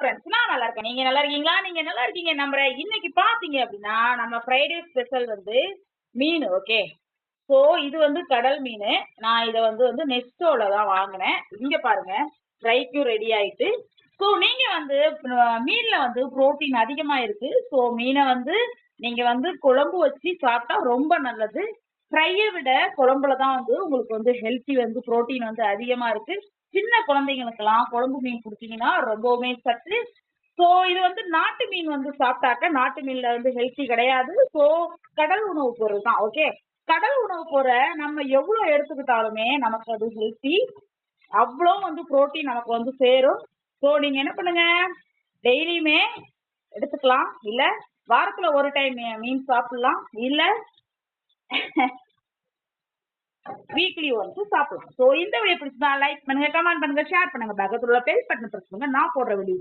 Friends நான் நல்லா இருக்கேன். நீங்க நல்லா இருக்கீங்களா? நீங்க நல்லா இருக்கீங்க நம்புறேன். இன்னைக்கு பாத்தீங்க அப்படின்னா நம்ம ஃப்ரைடே ஸ்பெஷல் வந்து மீன். ஓகே. ஸோ இது வந்து கடல் மீன். நான் இதை வந்து நெஸ்டோல தான் வாங்கினேன். இங்க பாருங்க ஃப்ரைக்கும் ரெடி ஆயிட்டு. ஸோ நீங்க வந்து மீன்ல வந்து புரோட்டீன் அதிகமா இருக்கு. ஸோ மீனை வந்து நீங்க வந்து குழம்பு வச்சு சாப்பிட்டா ரொம்ப நல்லது. ஃப்ரையை விட குழம்புல தான் வந்து உங்களுக்கு வந்து ஹெல்த்தி வந்து புரோட்டீன் வந்து அதிகமா இருக்கு. சின்ன குழந்தைங்களுக்கெல்லாம் குழம்பு மீன் கொடுத்தீங்கன்னா ரொம்பவுமே சத்து. ஸோ இது வந்து நாட்டு மீன் வந்து சாப்பிட்டாக்க நாட்டு மீன்ல வந்து ஹெல்த்தி கிடையாது. ஸோ கடல் உணவு பொருள் தான். ஓகே. கடல் உணவு பொருளை நம்ம எவ்வளவு எடுத்துக்கிட்டாலுமே நமக்கு அது ஹெல்த்தி. அவ்வளோ வந்து புரோட்டீன் நமக்கு வந்து சேரும். ஸோ நீங்க என்ன பண்ணுங்க, டெய்லியுமே எடுத்துக்கலாம். இல்ல வாரத்துல ஒரு டைம் மீன் சாப்பிடலாம். இல்ல வீக்லி ஒன்ஸ் சாப்பிடலாம். ஸோ இந்த வீடியோ பிடிச்சா லைக் பண்ணுங்க, கமெண்ட் பண்ணுங்க, ஷேர் பண்ணுங்க. பக்கத்துல பெல் பட்டன் பிரஸ் பண்ணுங்க. நான் போடுற வீடியோ